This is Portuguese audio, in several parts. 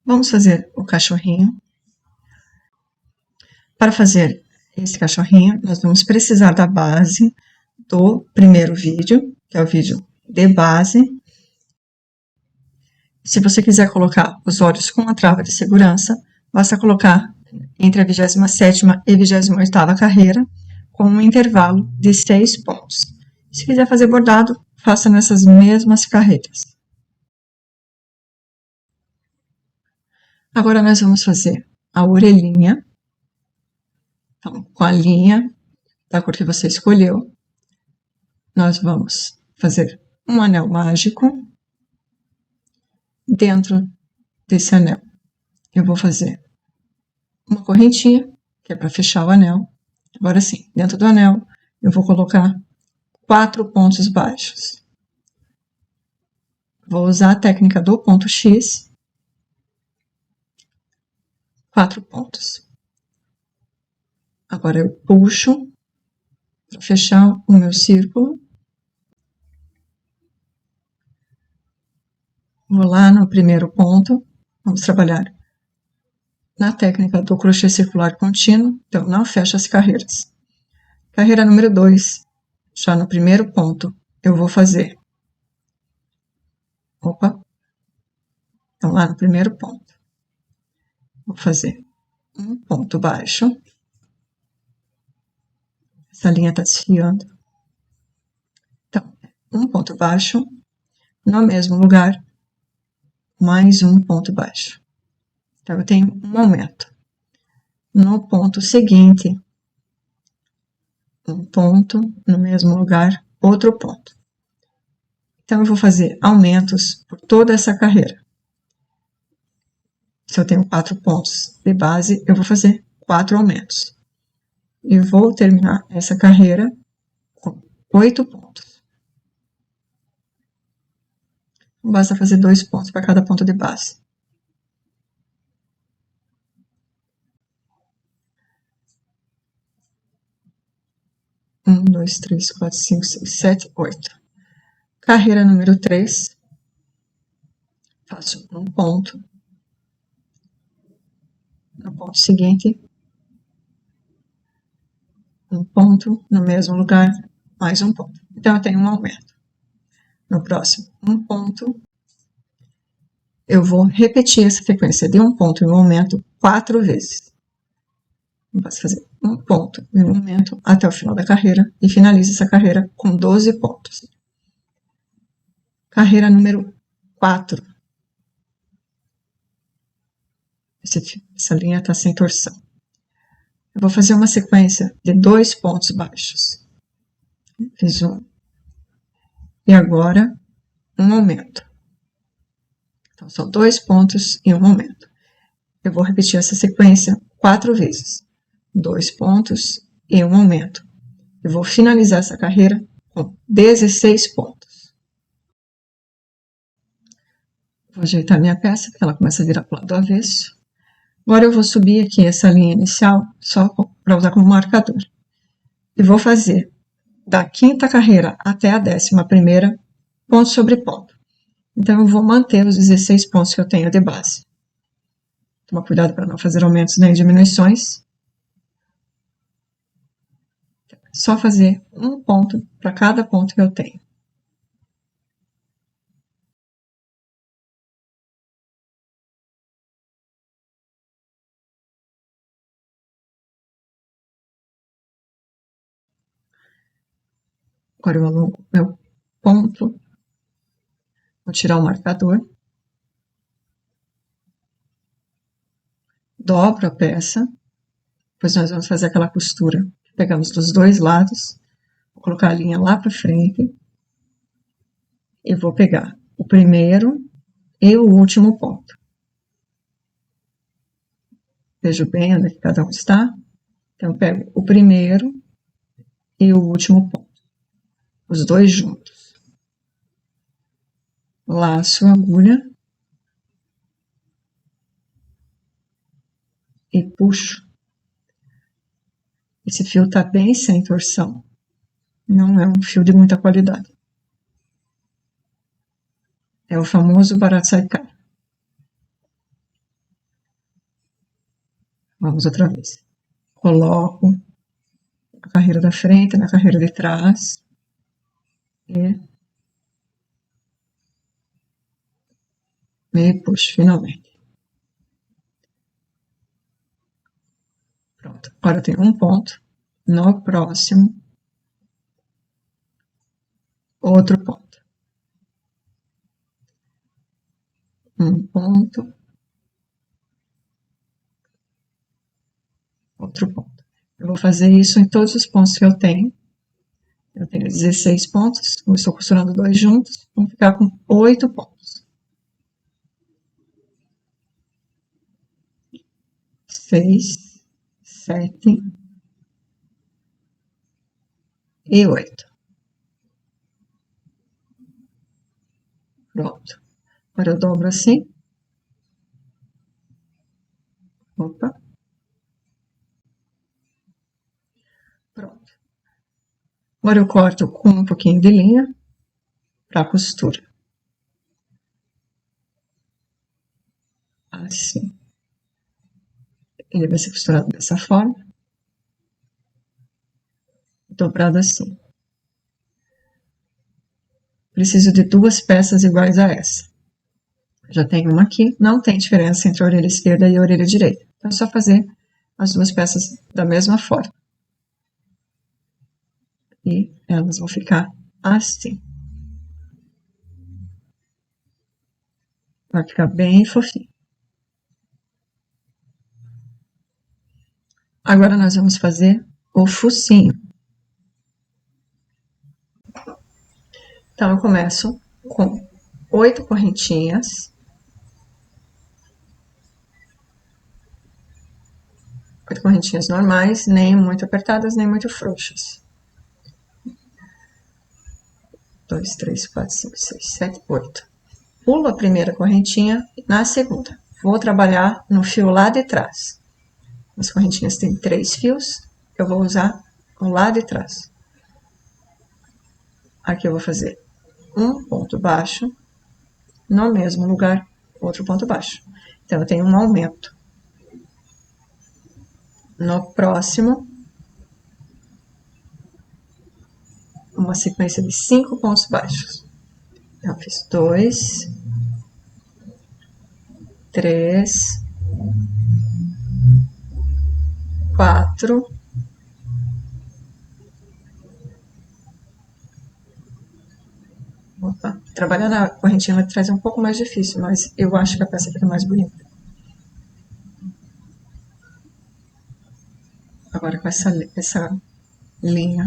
Vamos fazer o cachorrinho. Para fazer esse cachorrinho, nós vamos precisar da base do primeiro vídeo, que é o vídeo de base. Se você quiser colocar os olhos com a trava de segurança, basta colocar entre a 27ª e 28ª carreira, com um intervalo de 6 pontos. Se quiser fazer bordado, faça nessas mesmas carreiras. Agora nós vamos fazer a orelhinha. Então, com a linha da cor que você escolheu, nós vamos fazer um anel mágico. Dentro desse anel, eu vou fazer uma correntinha, que é para fechar o anel. Agora sim, dentro do anel, eu vou colocar 4 pontos baixos. Vou usar a técnica do ponto X. 4 pontos. Agora eu puxo para fechar o meu círculo. Vou lá no primeiro ponto. Vamos trabalhar na técnica do crochê circular contínuo. Então, não fecha as carreiras. Carreira número 2. Já no primeiro ponto, eu vou fazer. Então, lá no primeiro ponto, vou fazer um ponto baixo. Essa linha está desfiando. Então, um ponto baixo, no mesmo lugar, mais um ponto baixo. Então, eu tenho um aumento. No ponto seguinte, um ponto, no mesmo lugar, outro ponto. Então, eu vou fazer aumentos por toda essa carreira. Se eu tenho 4 pontos de base, eu vou fazer 4 aumentos. E vou terminar essa carreira com 8 pontos. Basta fazer 2 pontos para cada ponto de base. Um, dois, três, 4, 5, 6, 7, 8. Carreira número 3. Faço um ponto. No ponto seguinte, um ponto no mesmo lugar, mais um ponto. Então, eu tenho um aumento. No próximo, um ponto. Eu vou repetir essa sequência de um ponto e um aumento 4 vezes. Eu posso fazer um ponto e um aumento até o final da carreira e finalizo essa carreira com 12 pontos. Carreira número 4. Essa linha está sem torção. Eu vou fazer uma sequência de 2 pontos baixos. Fiz um. E agora, um aumento. Então, são 2 pontos e um aumento. Eu vou repetir essa sequência 4 vezes. 2 pontos e um aumento. Eu vou finalizar essa carreira com 16 pontos. Vou ajeitar minha peça, porque ela começa a virar para o lado do avesso. Agora eu vou subir aqui essa linha inicial, só para usar como marcador. E vou fazer da 5ª carreira até a 11ª, ponto sobre ponto. Então, eu vou manter os 16 pontos que eu tenho de base. Toma cuidado para não fazer aumentos nem diminuições. Só fazer um ponto para cada ponto que eu tenho. Agora eu alongo meu ponto. Vou tirar o marcador. Dobro a peça. Depois nós vamos fazer aquela costura. Pegamos dos 2 lados. Vou colocar a linha lá para frente. E vou pegar o primeiro e o último ponto. Vejo bem onde cada um está. Então, eu pego o primeiro e o último ponto. Os 2 juntos. Laço a agulha. E puxo. Esse fio está bem sem torção. Não é um fio de muita qualidade. É o famoso barato sai caro. Vamos outra vez. Coloco a carreira da frente na carreira de trás e puxo finalmente. Pronto. Agora eu tenho um ponto. No próximo, outro ponto. Um ponto. Outro ponto. Eu vou fazer isso em todos os pontos que eu tenho. Eu tenho 16 pontos. Eu estou costurando dois juntos. Vamos ficar com 8 pontos. 6, 7 e 8. Pronto. Agora eu dobro assim. Opa. Pronto. Agora eu corto com um pouquinho de linha para a costura. Assim. Ele vai ser costurado dessa forma. Dobrado assim. Preciso de duas peças iguais a essa. Já tenho uma aqui. Não tem diferença entre a orelha esquerda e a orelha direita. Então é só fazer as duas peças da mesma forma. E elas vão ficar assim. Vai ficar bem fofinho. Agora nós vamos fazer o focinho. Então eu começo com 8 correntinhas. 8 correntinhas normais, nem muito apertadas, nem muito frouxas. 2, 3, 4, 5, 6, 7, 8. Pulo a primeira correntinha na segunda. Vou trabalhar no fio lá de trás. As correntinhas têm 3 fios, eu vou usar o lá de trás. Aqui eu vou fazer um ponto baixo, no mesmo lugar, outro ponto baixo. Então, eu tenho um aumento. No próximo, uma sequência de 5 pontos baixos. Então, eu fiz 2, 3, 4, opa, trabalhar na correntinha lá traz um pouco mais difícil, mas eu acho que a peça fica mais bonita. Agora com essa linha,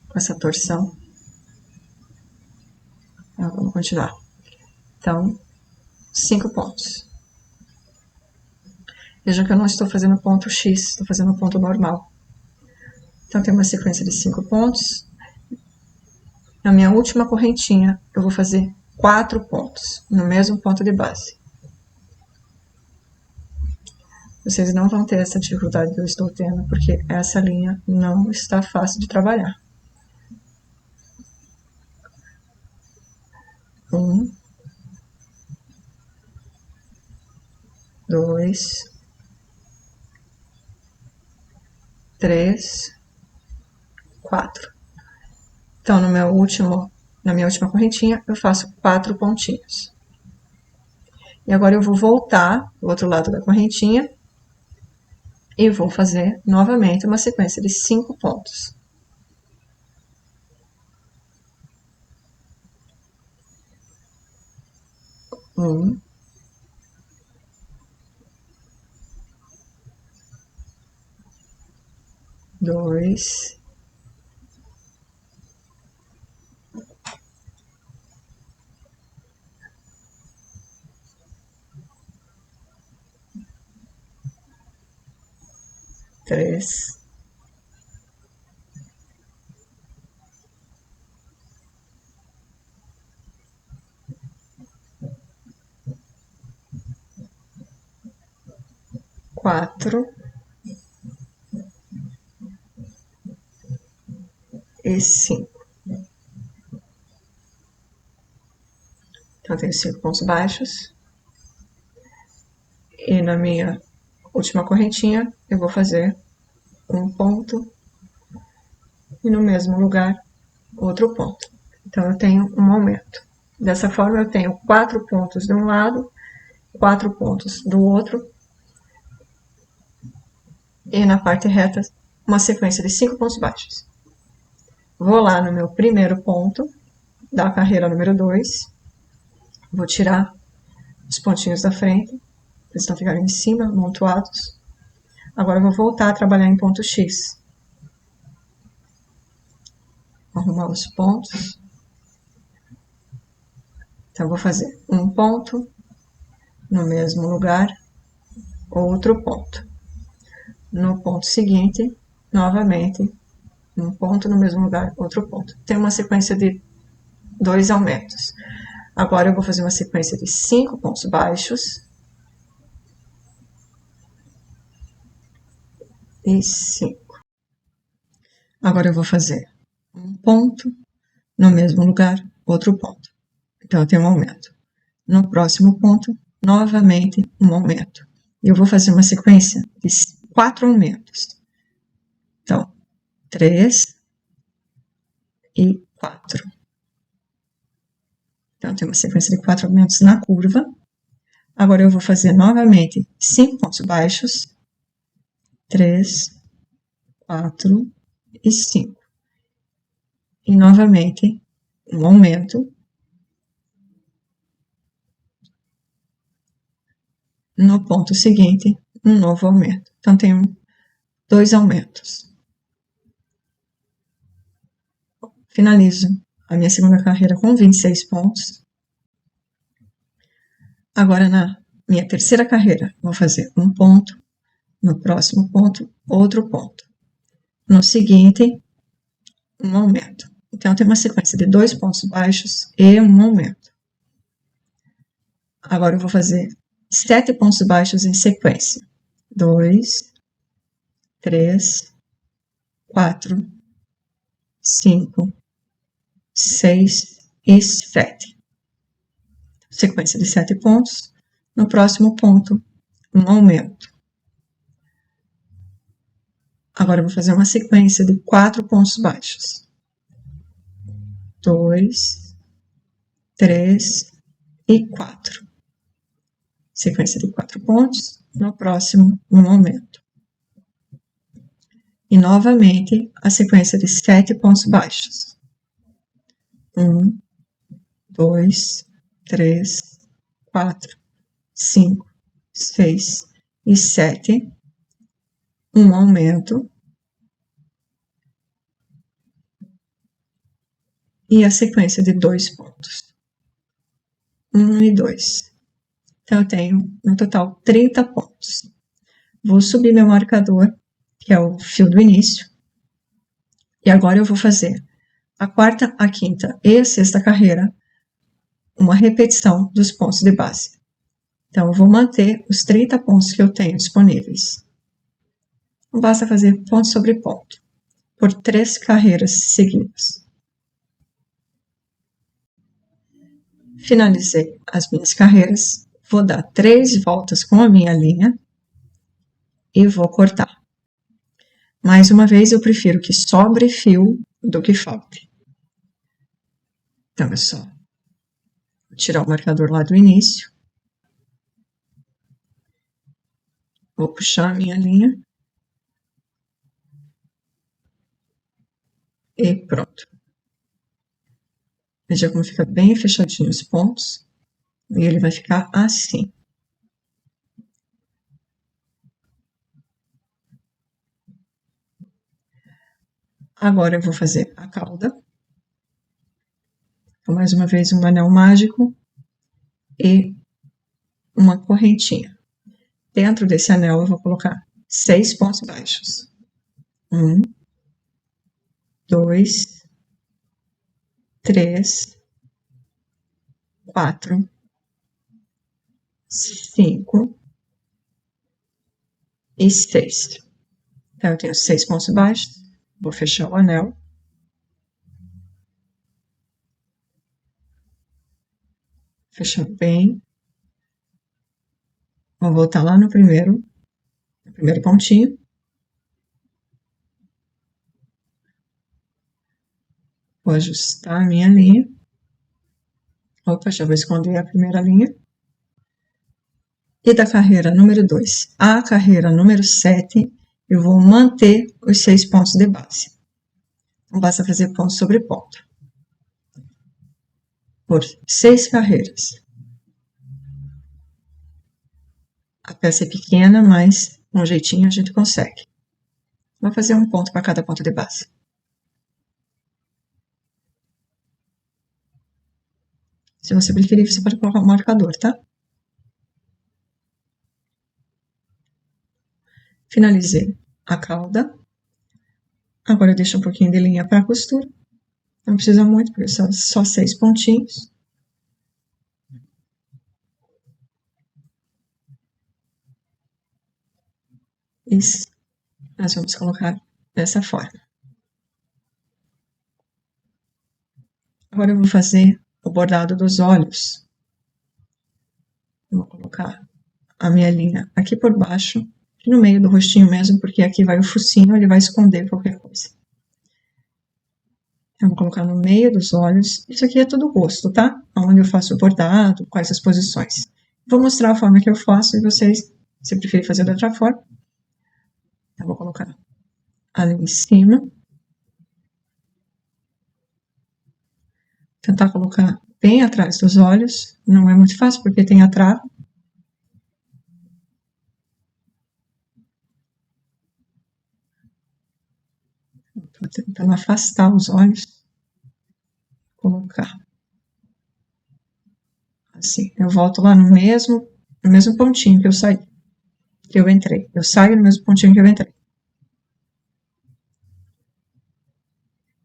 com essa torção, vamos continuar. Então, 5 pontos. Vejam que eu não estou fazendo ponto X, estou fazendo ponto normal. Então, tem uma sequência de 5 pontos. Na minha última correntinha, eu vou fazer 4 pontos, no mesmo ponto de base. Vocês não vão ter essa dificuldade que eu estou tendo, porque essa linha não está fácil de trabalhar. 1, 2, 3, 4. Então, na minha última correntinha, eu faço 4 pontinhos. E agora eu vou voltar do outro lado da correntinha e vou fazer novamente uma sequência de 5 pontos. 1, 2, 3, 4 e 5. Então, eu tenho 5 pontos baixos. E na minha última correntinha, eu vou fazer um ponto e no mesmo lugar outro ponto. Então, eu tenho um aumento. Dessa forma, eu tenho 4 pontos de um lado, 4 pontos do outro, e na parte reta, uma sequência de 5 pontos baixos. Vou lá no meu primeiro ponto da carreira número 2, vou tirar os pontinhos da frente, eles estão ficando em cima, amontoados. Agora eu vou voltar a trabalhar em ponto X. Vou arrumar os pontos. Então, eu vou fazer um ponto no mesmo lugar, outro ponto. No ponto seguinte, novamente, um ponto no mesmo lugar, outro ponto. Tem uma sequência de 2 aumentos. Agora eu vou fazer uma sequência de 5 pontos baixos e 5. Agora eu vou fazer um ponto no mesmo lugar, outro ponto. Então, eu tenho um aumento. No próximo ponto, novamente um aumento. E eu vou fazer uma sequência de 4 aumentos. Então, 3 e 4. Então, tem uma sequência de 4 aumentos na curva. Agora, eu vou fazer novamente 5 pontos baixos. 3, 4 e 5. E, novamente, um aumento. No ponto seguinte, um novo aumento. Então, tenho 2 aumentos. Finalizo a minha segunda carreira com 26 pontos. Agora, na minha terceira carreira, vou fazer um ponto, no próximo ponto, outro ponto. No seguinte, um aumento. Então, tem uma sequência de 2 pontos baixos e um aumento. Agora, eu vou fazer 7 pontos baixos em sequência. 2, 3, 4, 5, 6 e 7. Sequência de 7 pontos. No próximo ponto, um aumento. Agora, eu vou fazer uma sequência de 4 pontos baixos. 2, 3 e 4. Sequência de 4 pontos. No próximo, um aumento. E, novamente, a sequência de 7 pontos baixos. 1, 2, 3, 4, 5, 6 e 7. Um aumento. E a sequência de 2 pontos. 1 e 2. Então, eu tenho, no total, 30 pontos. Vou subir meu marcador, que é o fio do início. E agora eu vou fazer a quarta, a quinta e a sexta carreira, uma repetição dos pontos de base. Então, eu vou manter os 30 pontos que eu tenho disponíveis. Não basta fazer ponto sobre ponto, por 3 carreiras seguidas. Finalizei as minhas carreiras, vou dar 3 voltas com a minha linha e vou cortar. Mais uma vez, eu prefiro que sobre fio do que falte. Então, é só tirar o marcador lá do início. Vou puxar a minha linha. E pronto. Veja como fica bem fechadinho os pontos. E ele vai ficar assim. Agora eu vou fazer a cauda. Então, mais uma vez, um anel mágico e uma correntinha. Dentro desse anel, eu vou colocar 6 pontos baixos. 1, 2, 3, 4, 5 e 6. Então, eu tenho 6 pontos baixos. Vou fechar o anel. Fechar bem. Vou voltar lá no primeiro. primeiro pontinho. Vou ajustar a minha linha. Opa, já vou esconder a primeira linha. E da carreira número 2 à carreira número 7, eu vou manter os 6 pontos de base. Então, basta fazer ponto sobre ponto. Por 6 carreiras. A peça é pequena, mas com um jeitinho a gente consegue. Vou fazer um ponto para cada ponto de base. Se você preferir, você pode colocar um marcador, tá? Finalizei a cauda. Agora eu deixo um pouquinho de linha para a costura. Não precisa muito, porque são só 6 pontinhos. Isso. Nós vamos colocar dessa forma. Agora eu vou fazer o bordado dos olhos. Vou colocar a minha linha aqui por baixo, aqui no meio do rostinho mesmo, porque aqui vai o focinho, ele vai esconder qualquer coisa. Eu vou colocar no meio dos olhos. Isso aqui é tudo gosto, tá? Onde eu faço o bordado, quais as posições. Vou mostrar a forma que eu faço e vocês, se preferem fazer de outra forma. Eu vou colocar ali em cima. Tentar colocar bem atrás dos olhos. Não é muito fácil porque tem a trava. Estou tentando afastar os olhos. Colocar. Assim, eu volto lá no mesmo pontinho que eu saí. Que eu entrei. Eu saio no mesmo pontinho que eu entrei.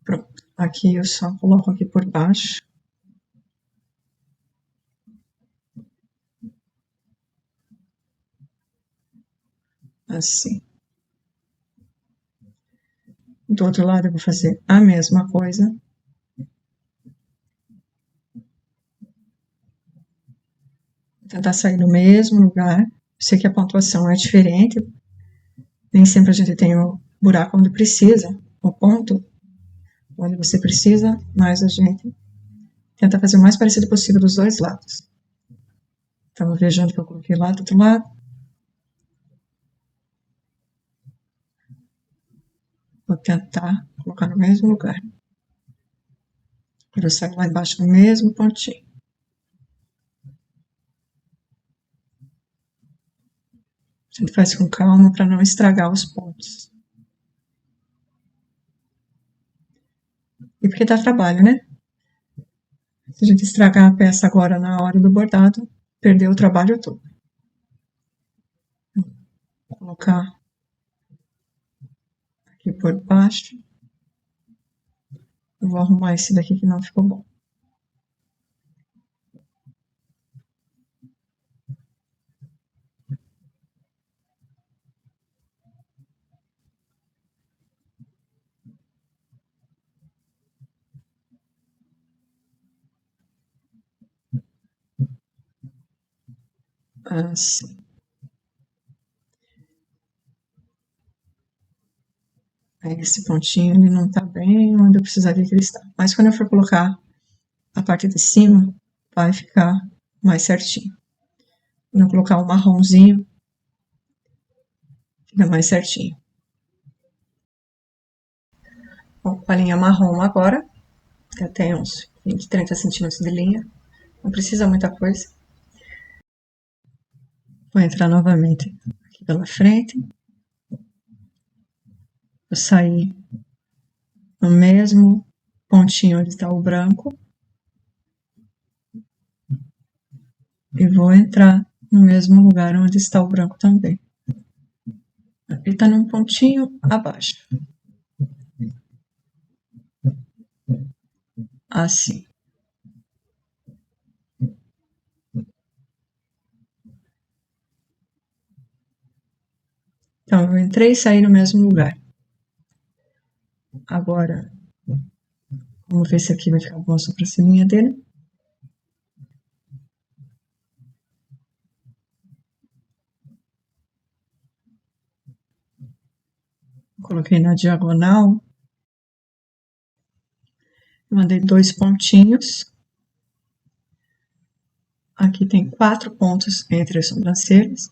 Pronto. Aqui eu só coloco aqui por baixo. Assim. Do outro lado eu vou fazer a mesma coisa. Vou tentar sair do mesmo lugar. Eu sei que a pontuação é diferente. Nem sempre a gente tem o buraco onde precisa, o ponto onde você precisa, mas a gente tenta fazer o mais parecido possível dos dois lados. Então, veja onde que eu coloquei lá do outro lado. Vou tentar colocar no mesmo lugar. Eu saio lá embaixo no mesmo pontinho. A gente faz com calma para não estragar os pontos. E porque dá trabalho, né? Se a gente estragar a peça agora na hora do bordado, perdeu o trabalho todo. Vou colocar aqui por baixo. Eu vou arrumar esse daqui que não ficou bom. Assim. Aí esse pontinho ele não tá bem onde eu precisaria que ele está. Mas quando eu for colocar a parte de cima, vai ficar mais certinho. Quando eu colocar o marronzinho, fica mais certinho. Bom, com a linha marrom agora, eu tenho uns 20, 30 centímetros de linha. Não precisa muita coisa. Vou entrar novamente aqui pela frente. Vou sair no mesmo pontinho onde está o branco. E vou entrar no mesmo lugar onde está o branco também. Ele está num pontinho abaixo. Assim. Então, eu entrei e saí no mesmo lugar. Agora, vamos ver se aqui vai ficar bom a sobrancelhinha dele. coloquei na diagonal, mandei 2 pontinhos. Aqui tem 4 pontos entre as sobrancelhas.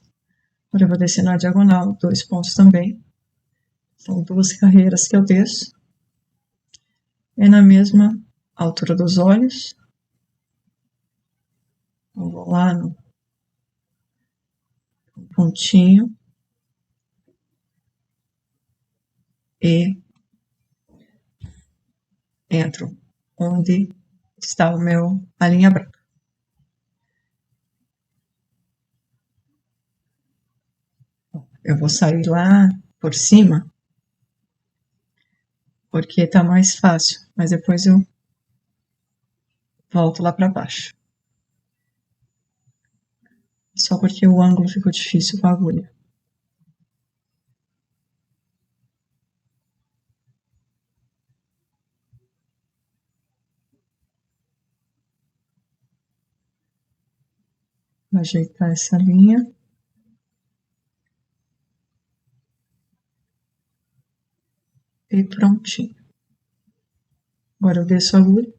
Agora eu vou descer na diagonal, 2 pontos também. São 2 carreiras que eu desço. É na mesma altura dos olhos. Eu vou lá no pontinho. E entro onde está a linha branca. Eu vou sair lá por cima, porque tá mais fácil, mas depois eu volto lá para baixo. Só porque o ângulo ficou difícil com a agulha. Vou ajeitar essa linha. E prontinho. Agora eu desço a agulha.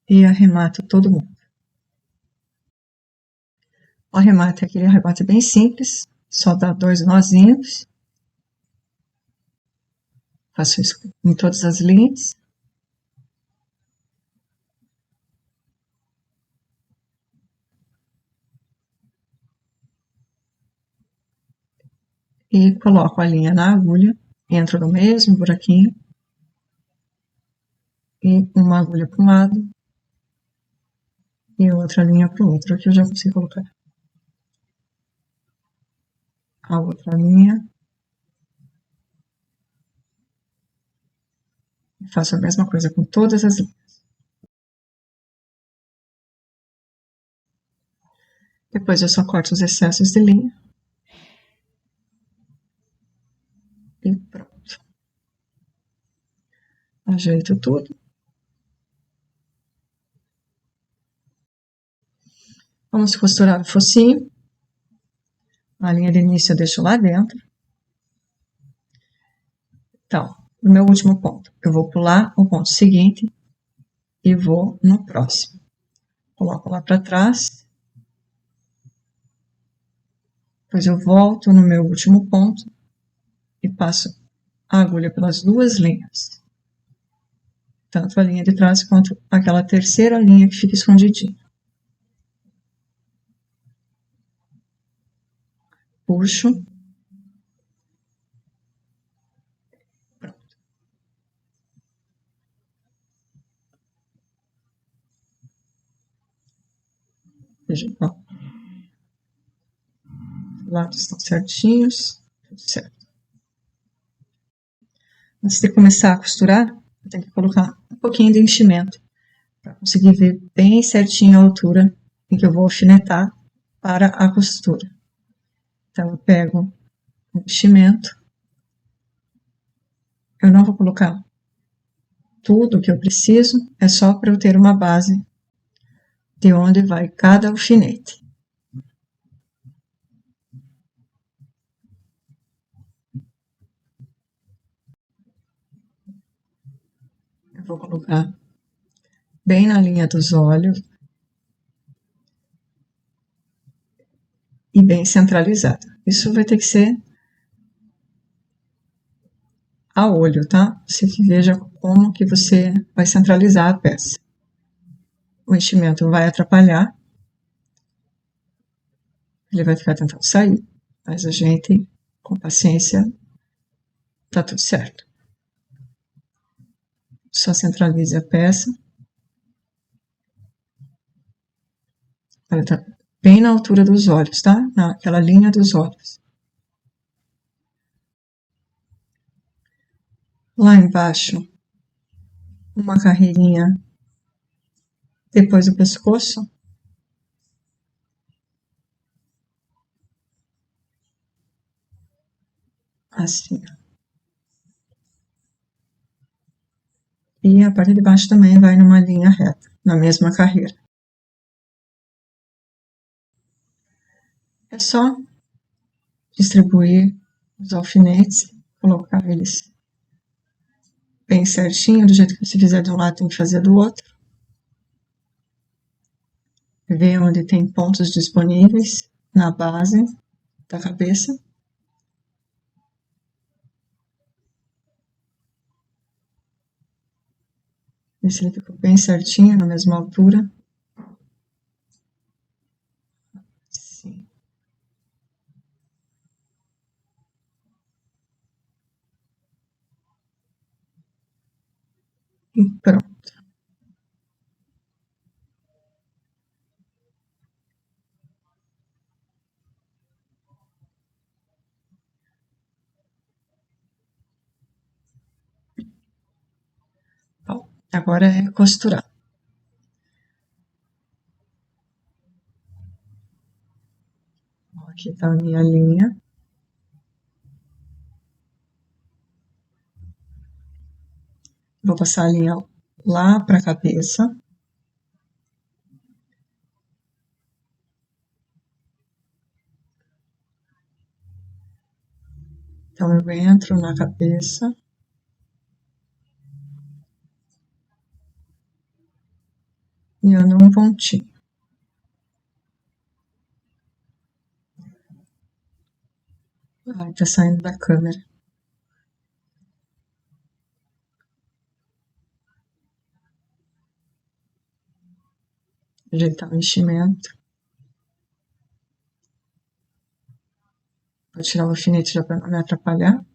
E arremato todo mundo. O arremate é aquele arremate bem simples. Só dá 2 nozinhos. Faço isso em todas as linhas. E coloco a linha na agulha, entro no mesmo buraquinho, e uma agulha para um lado, e outra linha para o outro, aqui eu já consigo colocar a outra linha, e faço a mesma coisa com todas as linhas. Depois eu só corto os excessos de linha, e pronto. Ajeito tudo. Vamos costurar o focinho. A linha de início eu deixo lá dentro. Então, no meu último ponto, eu vou pular o ponto seguinte e vou no próximo. Coloco lá para trás. Depois eu volto no meu último ponto e passo a agulha pelas 2 linhas. Tanto a linha de trás quanto aquela terceira linha que fica escondidinha. Puxo. Pronto. Veja, ó. Os lados estão certinhos, tudo certo. Antes de começar a costurar, eu tenho que colocar um pouquinho de enchimento, para conseguir ver bem certinho a altura em que eu vou alfinetar para a costura. Então, eu pego o enchimento. Eu não vou colocar tudo que eu preciso, é só para eu ter uma base de onde vai cada alfinete. Eu vou colocar bem na linha dos olhos e bem centralizado. Isso vai ter que ser a olho, tá? Você que veja como que você vai centralizar a peça. O enchimento vai atrapalhar, ele vai ficar tentando sair, mas a gente, com paciência, tá tudo certo. Só centralize a peça. Ela tá bem na altura dos olhos, tá? Naquela linha dos olhos. Lá embaixo, uma carreirinha depois do pescoço. Assim. E a parte de baixo também vai numa linha reta, na mesma carreira. É só distribuir os alfinetes, colocar eles bem certinho, do jeito que você fizer de um lado tem que fazer do outro. Ver onde tem pontos disponíveis na base da cabeça. Ver se ele ficou bem certinho, na mesma altura. Sim. E pronto. Bom, agora é costurar. Aqui está a minha linha. Vou passar a linha lá para a cabeça. Então, eu entro na cabeça. E ando um pontinho. Ai, tá saindo da câmera. Ajeitar o enchimento. Vou tirar o alfinete já para não me atrapalhar.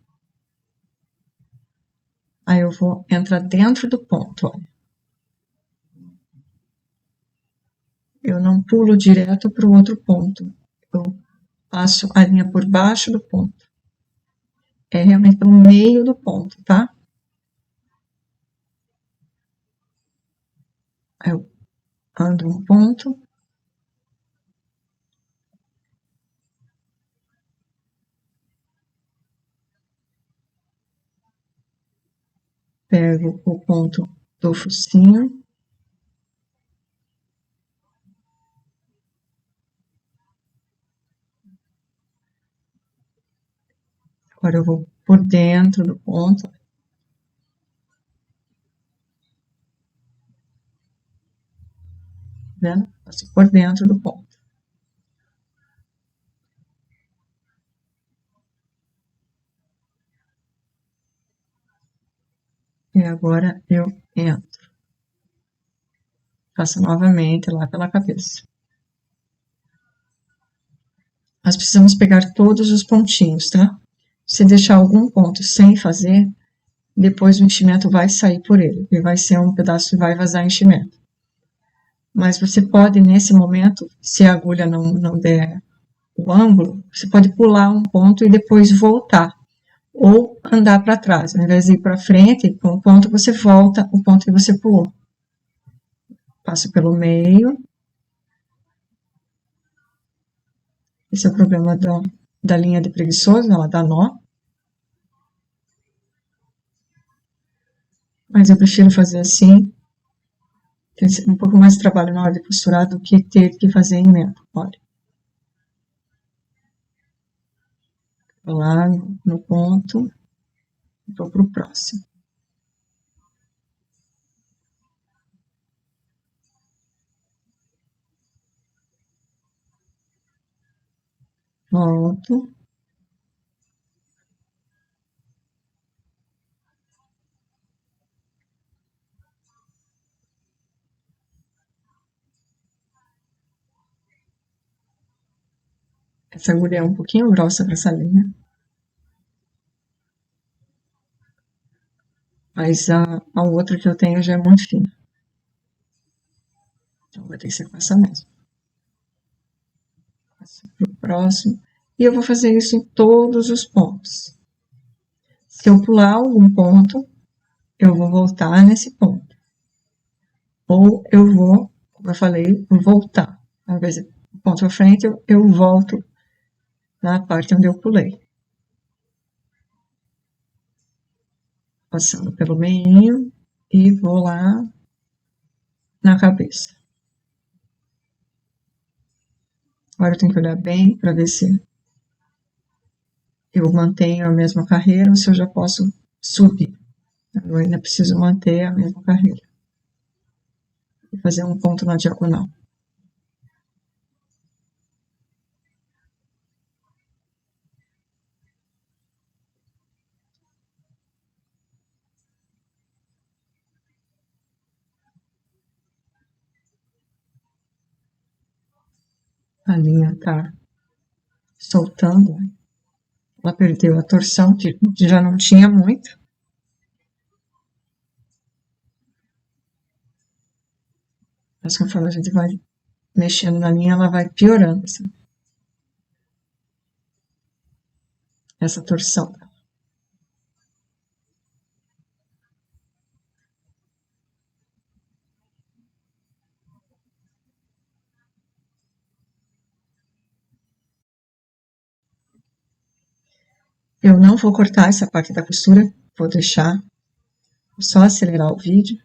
Aí eu vou entrar dentro do ponto, olha. Eu não pulo direto para o outro ponto. Eu passo a linha por baixo do ponto. É realmente pelo meio do ponto, tá? Aí eu ando um ponto. Pego o ponto do focinho. Agora eu vou por dentro do ponto. Vendo? Passo por dentro do ponto. E agora eu entro. Faço novamente lá pela cabeça. Nós precisamos pegar todos os pontinhos, tá? Se deixar algum ponto sem fazer, depois o enchimento vai sair por ele. E vai ser um pedaço que vai vazar enchimento. Mas você pode, nesse momento, se a agulha não der o ângulo, você pode pular um ponto e depois voltar. Ou andar para trás. Ao invés de ir para frente, com o ponto você volta o ponto que você pulou. Passo pelo meio. Esse é o problema da linha de preguiçoso, ela dá nó. Mas eu prefiro fazer assim. Tem um pouco mais de trabalho na hora de costurar do que ter que fazer emenda. Olha. Vou lá no ponto. Vou para o próximo. Volto. Essa agulha é um pouquinho grossa para essa linha. Mas a outra que eu tenho já é muito fina. Então vai ter que ser com essa mesmo. Passo para o próximo. E eu vou fazer isso em todos os pontos. Se eu pular algum ponto, eu vou voltar nesse ponto. Ou eu vou, como eu falei, voltar. Ao invés de ponto à frente, eu volto na parte onde eu pulei. Passando pelo meio e vou lá na cabeça. Agora eu tenho que olhar bem para ver se eu mantenho a mesma carreira ou se eu já posso subir. Eu ainda preciso manter a mesma carreira e fazer um ponto na diagonal. A linha está soltando, ela perdeu a torção, que já não tinha muito. Mas conforme a gente vai mexendo na linha, ela vai piorando essa torção. Eu não vou cortar essa parte da costura, vou deixar, só acelerar o vídeo,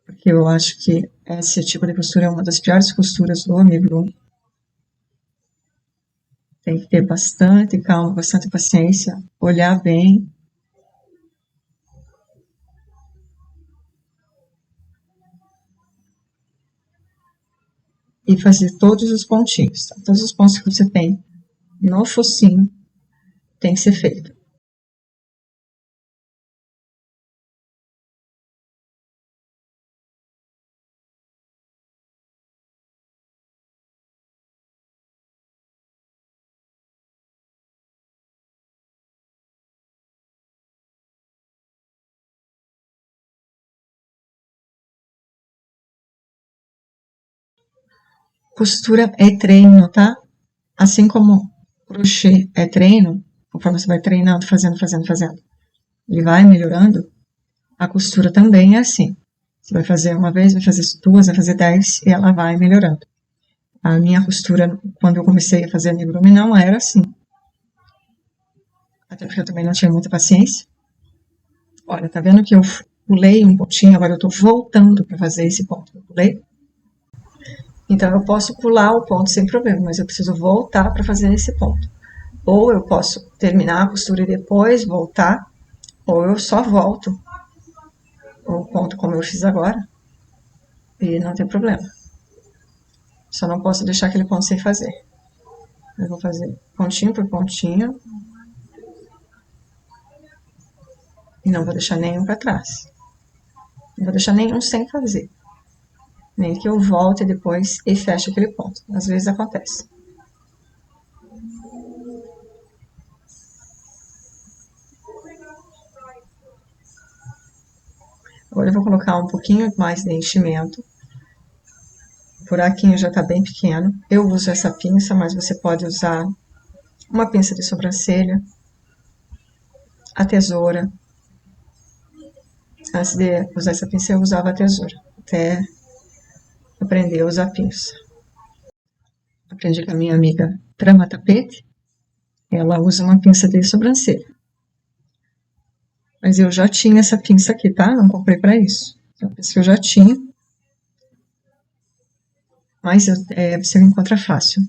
porque eu acho que esse tipo de costura é uma das piores costuras do amigurumi. Tem que ter bastante calma, bastante paciência, olhar bem. E fazer todos os pontinhos, tá? Todos os pontos que você tem no focinho tem que ser feito. Costura é treino, tá? Assim como crochê é treino, conforme você vai treinando, fazendo, ele vai melhorando, a costura também é assim. Você vai fazer uma vez, vai fazer duas, vai fazer 10 e ela vai melhorando. A minha costura, quando eu comecei a fazer amigurumi, não era assim. Até porque eu também não tinha muita paciência. Olha, tá vendo que eu pulei um pontinho, agora eu tô voltando para fazer esse ponto. Eu pulei. Então, eu posso pular o ponto sem problema, mas eu preciso voltar para fazer esse ponto. Ou eu posso terminar a costura e depois voltar, ou eu só volto o ponto como eu fiz agora, e não tem problema. Só não posso deixar aquele ponto sem fazer. Eu vou fazer pontinho por pontinho, e não vou deixar nenhum para trás. Não vou deixar nenhum sem fazer. Nem que eu volte depois e feche aquele ponto. Às vezes acontece. Agora eu vou colocar um pouquinho mais de enchimento. O buraquinho já está bem pequeno. Eu uso essa pinça, mas você pode usar uma pinça de sobrancelha, a tesoura. Antes de usar essa pinça, eu usava a tesoura, até aprender a usar a pinça. Aprendi com a minha amiga Trama Tapete. Ela usa uma pinça de sobrancelha. Mas eu já tinha essa pinça aqui, tá? Não comprei para isso. É uma pinça que eu já tinha. Mas você encontra fácil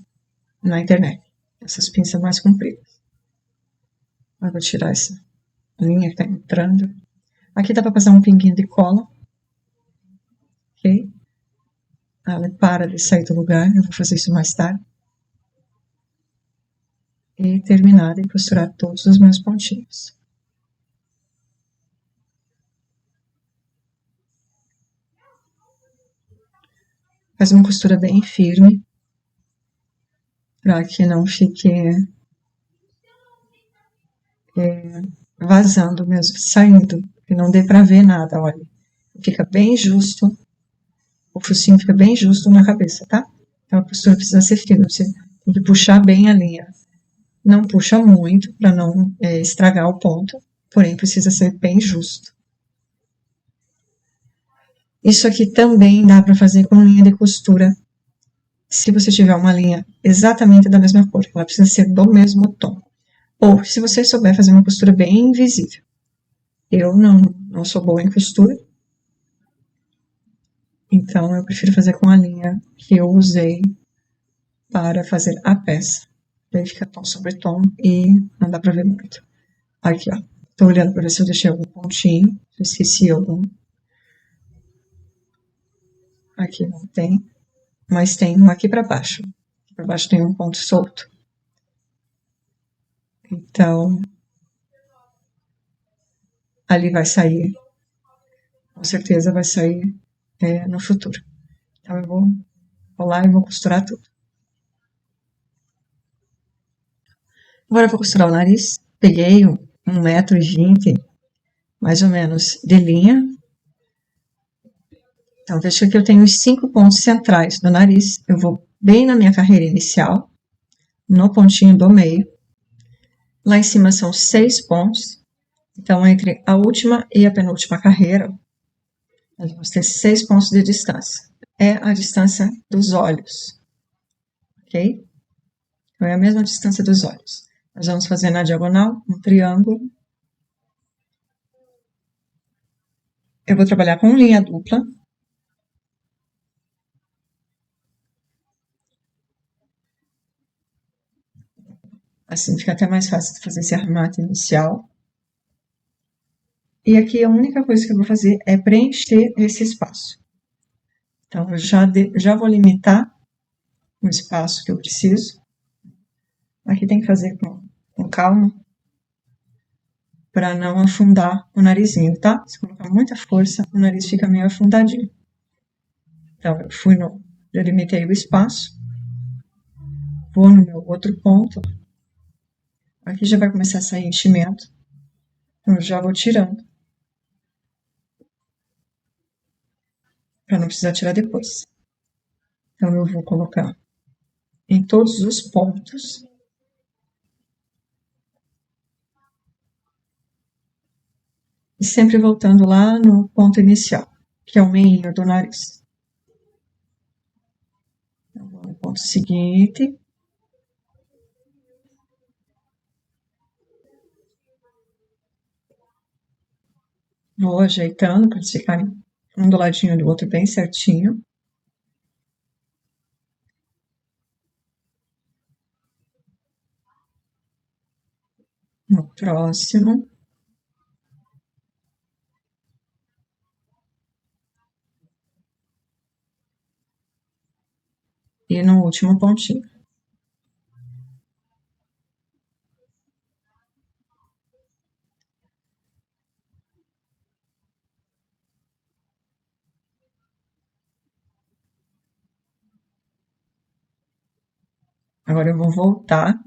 na internet. Essas pinças mais compridas. Eu vou tirar essa linha que tá entrando. Aqui dá para passar um pinguinho de cola. Ok? Ela para de sair do lugar. Eu vou fazer isso mais tarde. E terminar de costurar todos os meus pontinhos. Faz uma costura bem firme, para que não fique vazando mesmo, saindo, que não dê para ver nada, olha. Fica bem justo, o focinho fica bem justo na cabeça, tá? Então a costura precisa ser firme, você tem que puxar bem a linha. Não puxa muito, para não estragar o ponto, porém precisa ser bem justo. Isso aqui também dá para fazer com linha de costura, se você tiver uma linha exatamente da mesma cor, ela precisa ser do mesmo tom. Ou se você souber fazer uma costura bem invisível. Eu não sou boa em costura, então eu prefiro fazer com a linha que eu usei para fazer a peça. Aí fica tom sobre tom e não dá pra ver muito. Aqui, ó. Tô olhando pra ver se eu deixei algum pontinho. Se eu esqueci algum. Aqui não tem. Mas tem um aqui pra baixo. Aqui pra baixo tem um ponto solto. Então, ali vai sair. Com certeza vai sair no futuro. Então, eu vou lá e vou costurar tudo. Agora eu vou costurar o nariz. Peguei 1,20 m, mais ou menos, de linha. Então, veja que aqui eu tenho os 5 pontos centrais do nariz. Eu vou bem na minha carreira inicial, no pontinho do meio. Lá em cima são 6 pontos. Então, entre a última e a penúltima carreira, nós vamos ter 6 pontos de distância. É a distância dos olhos. Ok? Então, é a mesma distância dos olhos. Nós vamos fazer na diagonal um triângulo. Eu vou trabalhar com linha dupla. Assim fica até mais fácil de fazer esse arremate inicial. E aqui a única coisa que eu vou fazer é preencher esse espaço. Então, eu já vou limitar o espaço que eu preciso. Aqui tem que fazer com calma, para não afundar o narizinho, tá? Se colocar muita força, o nariz fica meio afundadinho. Então, eu limitei o espaço, vou no meu outro ponto. Aqui já vai começar a sair enchimento, então eu já vou tirando, para não precisar tirar depois. Então, eu vou colocar em todos os pontos. E sempre voltando lá no ponto inicial, que é o meinho do nariz. Então, vou no ponto seguinte. Vou ajeitando para eles ficarem um do ladinho do outro bem certinho. No próximo. E no último pontinho. Agora eu vou voltar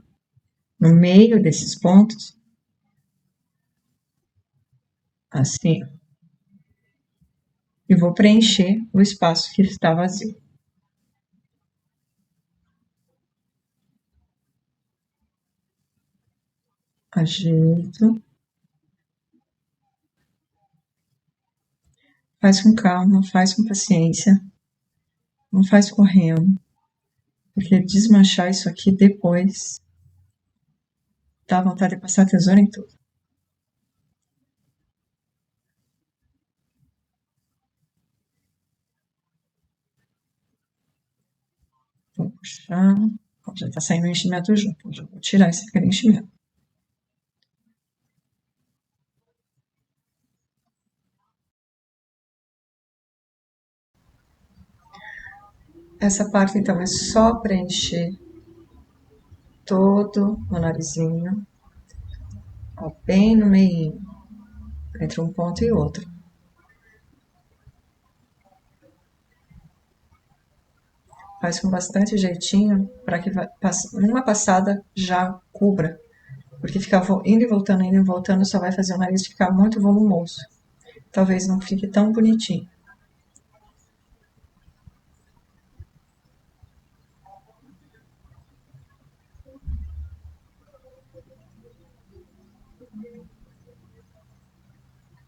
no meio desses pontos, assim, e vou preencher o espaço que está vazio. Ajeito. Faz com calma, faz com paciência. Não faz correndo. Porque desmanchar isso aqui depois dá vontade de passar a tesoura em tudo. Vou puxar. Já está saindo o enchimento junto. Já vou tirar esse enchimento. Essa parte, então, é só preencher todo o narizinho, ó, bem no meio, entre um ponto e outro. Faz com bastante jeitinho para que numa passada já cubra, porque ficar indo e voltando só vai fazer o nariz ficar muito volumoso. Talvez não fique tão bonitinho.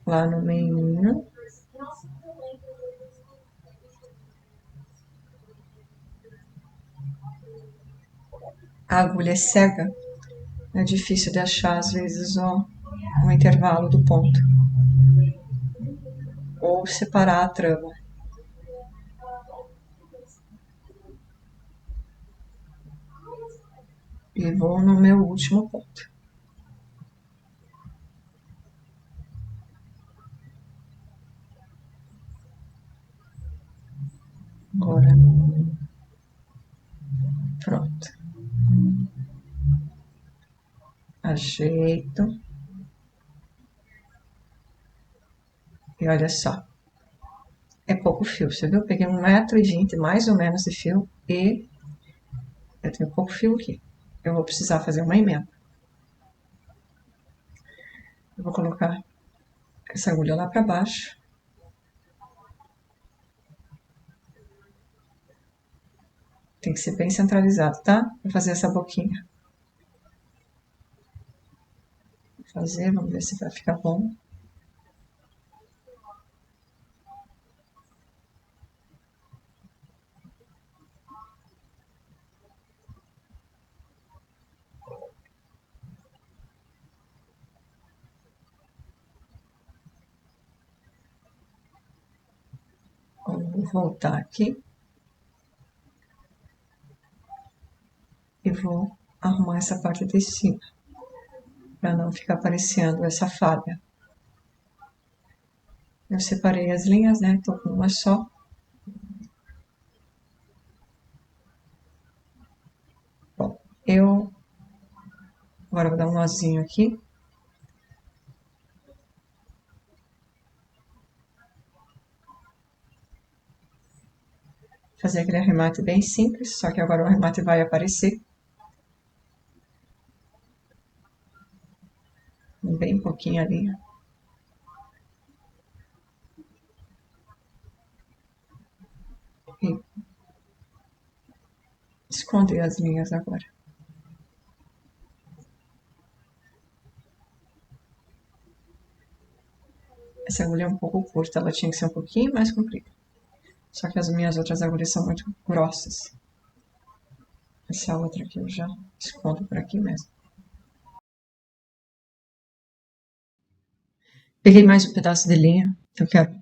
Lá no meio. A agulha é cega, é difícil de achar às vezes o intervalo do ponto. Ou separar a trama. E vou no meu último ponto. Agora, pronto. Ajeito. E olha só. É pouco fio, você viu? Eu peguei 1,20 m mais ou menos de fio e eu tenho pouco fio aqui. Eu vou precisar fazer uma emenda. Eu vou colocar essa agulha lá para baixo. Tem que ser bem centralizado, tá? Vou fazer essa boquinha. Vou fazer, vamos ver se vai ficar bom. Vou voltar aqui. E vou arrumar essa parte de cima. Para não ficar aparecendo essa falha. Eu separei as linhas, né? Tô com uma só. Bom, agora vou dar um nozinho aqui. Fazer aquele arremate bem simples, só que agora o arremate vai aparecer. Bem pouquinho ali. E esconder as linhas agora. Essa agulha é um pouco curta, ela tinha que ser um pouquinho mais comprida. Só que as minhas outras agulhas são muito grossas. Essa outra aqui eu já escondo por aqui mesmo. Peguei mais um pedaço de linha. Eu quero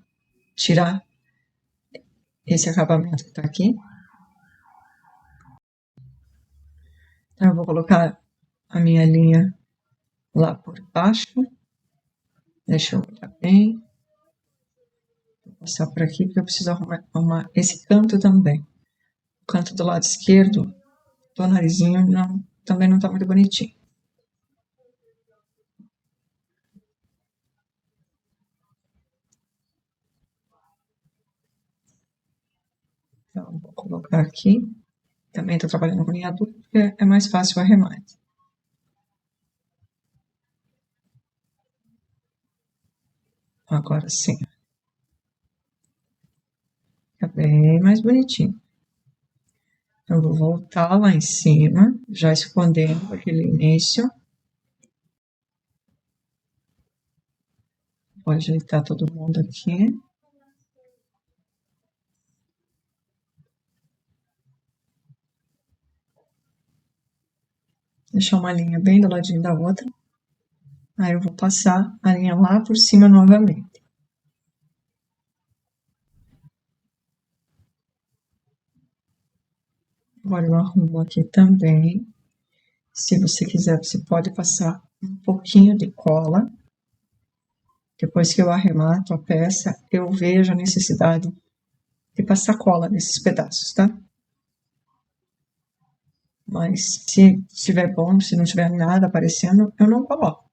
tirar esse acabamento que tá aqui. Então, eu vou colocar a minha linha lá por baixo. Deixa eu olhar bem. Vou passar por aqui porque eu preciso arrumar esse canto também. O canto do lado esquerdo do narizinho também não tá muito bonitinho. Então, vou colocar aqui. Também estou trabalhando com linha dupla porque é mais fácil o arremate. Agora sim. Fica bem mais bonitinho. Eu vou voltar lá em cima, já escondendo aquele início. Vou ajeitar todo mundo aqui. Deixar uma linha bem do ladinho da outra. Aí eu vou passar a linha lá por cima novamente. Agora eu arrumo aqui também. Se você quiser, você pode passar um pouquinho de cola. Depois que eu arremato a peça, eu vejo a necessidade de passar cola nesses pedaços, tá? Mas se estiver bom, se não tiver nada aparecendo, eu não coloco.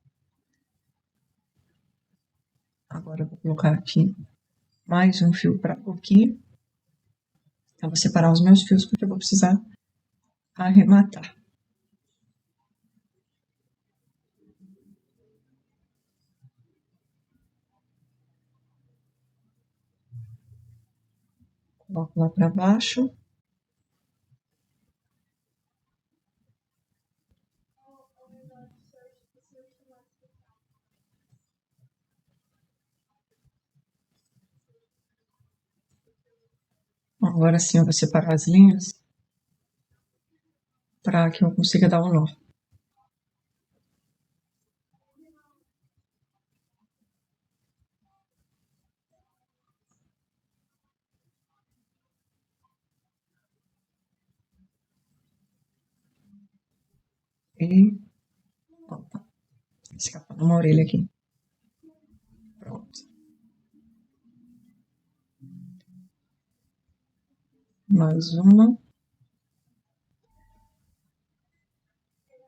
Agora eu vou colocar aqui mais um fio para pouquinho. Eu vou separar os meus fios porque eu vou precisar arrematar. Coloco lá para baixo. Agora sim eu vou separar as linhas para que eu consiga dar um nó. E, opa, escapando uma orelha aqui. Pronto. Mais uma.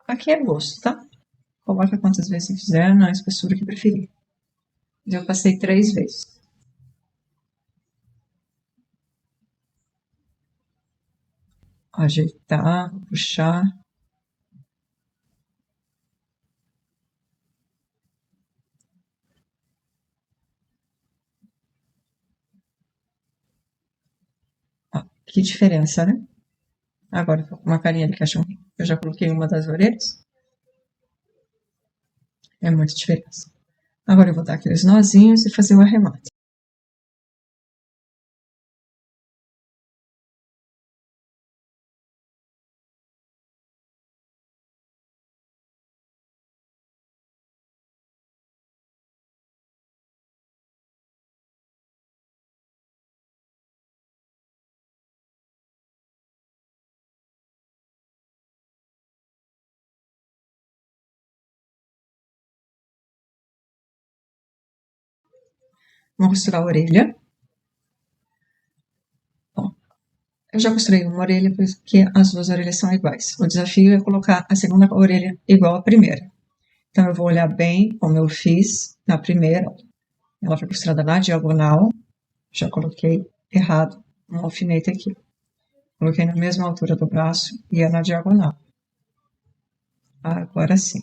Aqui é gosto, tá? Coloca quantas vezes você quiser na espessura que preferir. Eu passei 3 vezes. Ajeitar, puxar. Ó, que diferença, né? Agora tô com uma carinha de cachorrinho. Eu já coloquei uma das orelhas. É muita diferença. Agora eu vou dar aqueles nozinhos e fazer o arremate. Vou costurar a orelha. Bom, eu já costurei uma orelha porque as duas orelhas são iguais. O desafio é colocar a segunda orelha igual à primeira. Então eu vou olhar bem como eu fiz na primeira. Ela foi costurada na diagonal. Já coloquei errado um alfinete aqui. Coloquei na mesma altura do braço e é na diagonal. Agora sim.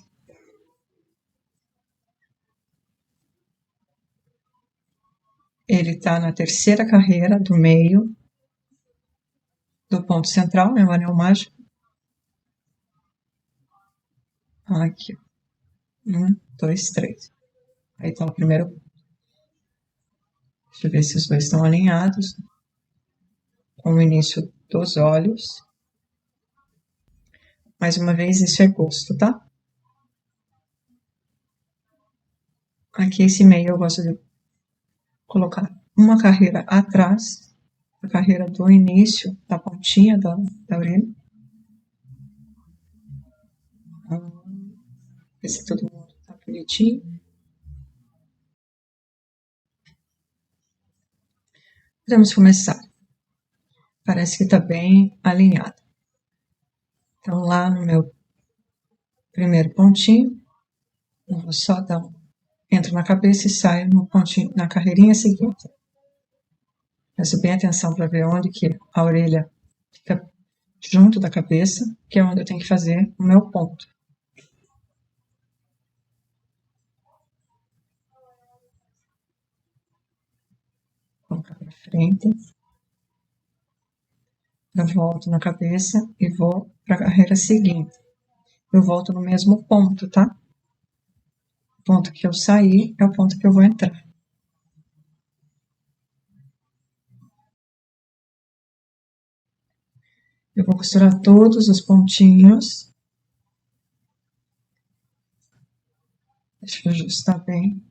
Ele está na terceira carreira do meio do ponto central, né, o anel mágico. Aqui. 1, 2, 3. Aí está o primeiro. Deixa eu ver se os dois estão alinhados. Com o início dos olhos. Mais uma vez, isso é gosto, tá? Aqui esse meio eu gosto de colocar uma carreira atrás, a carreira do início, da pontinha da orelha. Ver se todo mundo tá bonitinho. Podemos começar. Parece que está bem alinhado. Então, lá no meu primeiro pontinho, eu vou só dar entro na cabeça e saio no pontinho, na carreirinha seguinte. Presto bem atenção para ver onde que a orelha fica junto da cabeça, que é onde eu tenho que fazer o meu ponto. Vou colocar para frente. Eu volto na cabeça e vou para a carreira seguinte. Eu volto no mesmo ponto, tá? O ponto que eu saí é o ponto que eu vou entrar. Eu vou costurar todos os pontinhos. Deixa eu ajustar bem.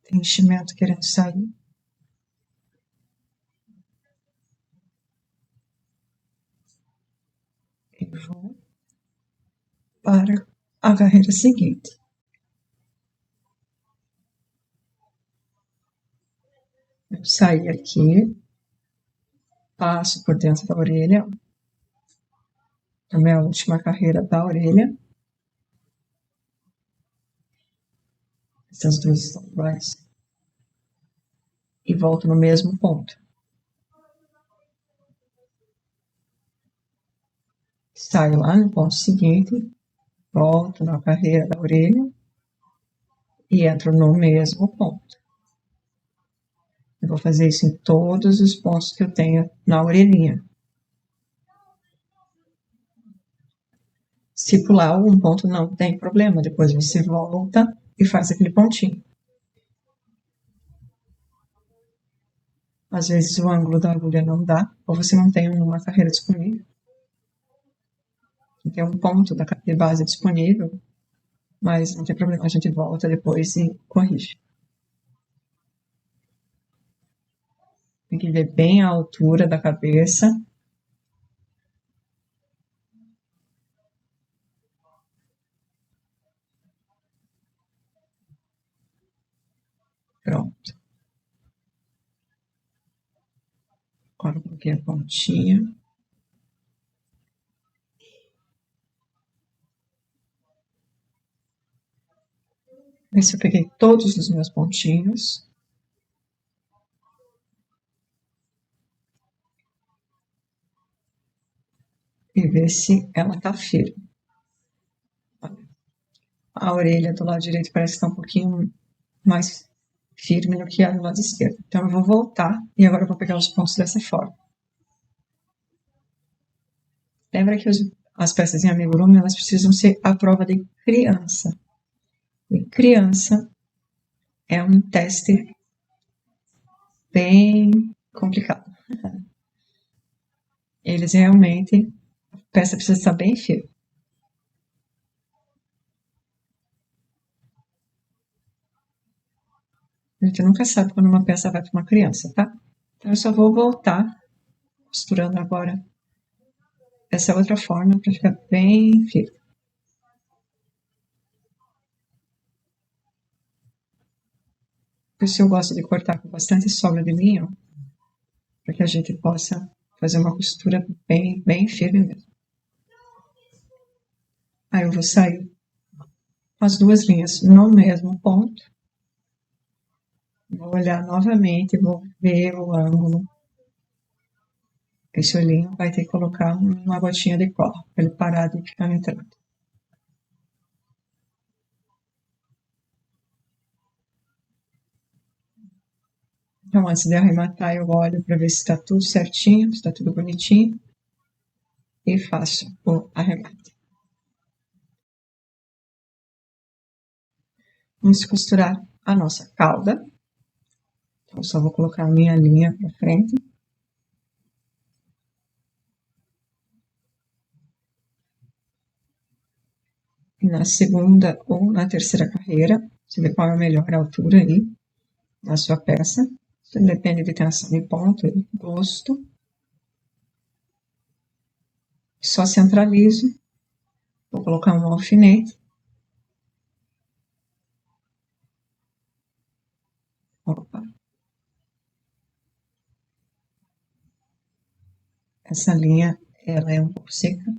Tem enchimento querendo sair. E vou para a carreira seguinte. Eu saio aqui, passo por dentro da orelha, também a última carreira da orelha. Essas duas estão iguais. E volto no mesmo ponto. Saio lá no ponto seguinte, volto na carreira da orelha e entro no mesmo ponto. Eu vou fazer isso em todos os pontos que eu tenho na orelhinha. Se pular um ponto, não tem problema. Depois você volta e faz aquele pontinho. Às vezes o ângulo da agulha não dá, ou você não tem uma carreira disponível. Tem um ponto de base disponível, mas não tem problema, a gente volta depois e corrige. Tem que ver bem a altura da cabeça. Agora eu coloquei a pontinha. Ver se eu peguei todos os meus pontinhos. E ver se ela tá firme. A orelha do lado direito parece que tá um pouquinho mais firme do que a do lado esquerdo. Então eu vou voltar e agora eu vou pegar os pontos dessa forma. Lembra que as peças em amigurumi, elas precisam ser à prova de criança. E criança é um teste bem complicado. Eles realmente, a peça precisa estar bem firme. A gente nunca sabe quando uma peça vai para uma criança, tá? Então eu só vou voltar, costurando agora essa outra forma para ficar bem firme. Por isso eu gosto de cortar com bastante sobra de linho, para que a gente possa fazer uma costura bem firme mesmo. Aí eu vou sair com as duas linhas no mesmo ponto. Vou olhar novamente, vou ver o ângulo. Esse olhinho vai ter que colocar uma gotinha de cola, para ele parar de ficar entrando. Então, antes de arrematar, eu olho para ver se está tudo certinho, se está tudo bonitinho. E faço o arremate. Vamos costurar a nossa cauda. Então, só vou colocar a minha linha para frente. E na segunda ou na terceira carreira, você vê qual é a melhor altura aí da sua peça. Isso depende de tensão de ponto e gosto. Só centralizo. Vou colocar um alfinete. Opa. Essa linha, ela é um pouco seca,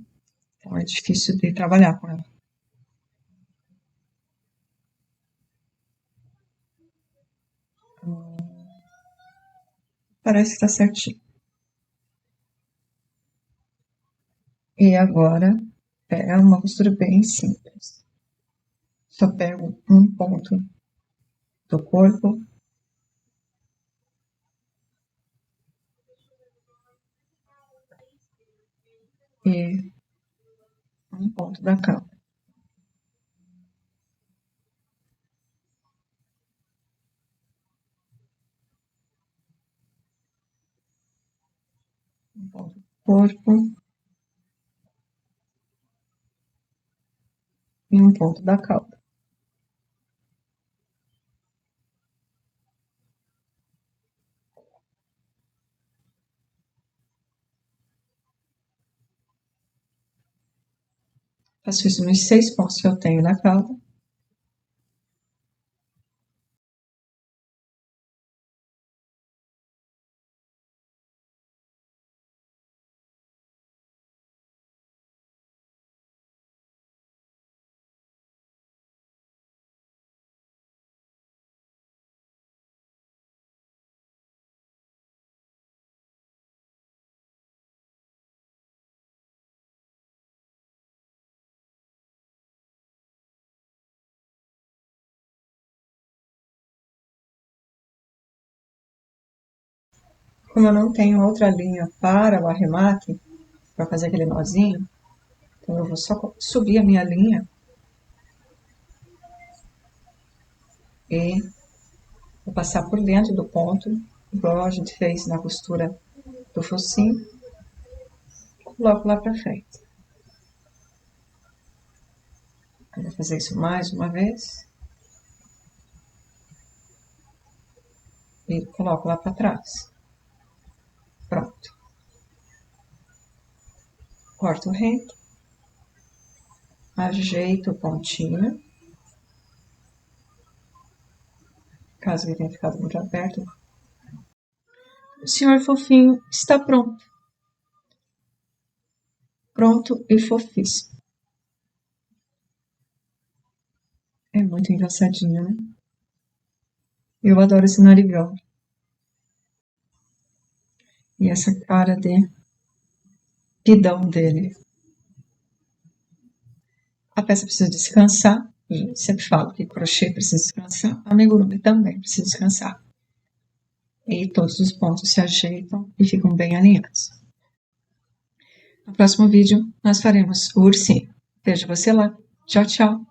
então é difícil de trabalhar com ela. Parece que tá certinho. E agora, é uma costura bem simples. Só pego um ponto do corpo e um ponto da cauda. Um ponto do corpo e um ponto da cauda. Faço isso nos 6 pontos que eu tenho da cauda. Como eu não tenho outra linha para o arremate, para fazer aquele nozinho, então eu vou só subir a minha linha e vou passar por dentro do ponto, igual a gente fez na costura do focinho, coloco lá para frente. Eu vou fazer isso mais uma vez e coloco lá para trás. Pronto. Corto reto, ajeito o pontinho. Caso ele tenha ficado muito aberto, O senhor fofinho está pronto. Pronto e fofíssimo. É muito engraçadinho, né? Eu adoro esse narigão. E essa cara de pidão dele. A peça precisa descansar. E sempre falo que crochê precisa descansar. Amigurumi também precisa descansar. E todos os pontos se ajeitam e ficam bem alinhados. No próximo vídeo, nós faremos o ursinho. Vejo você lá. Tchau, tchau!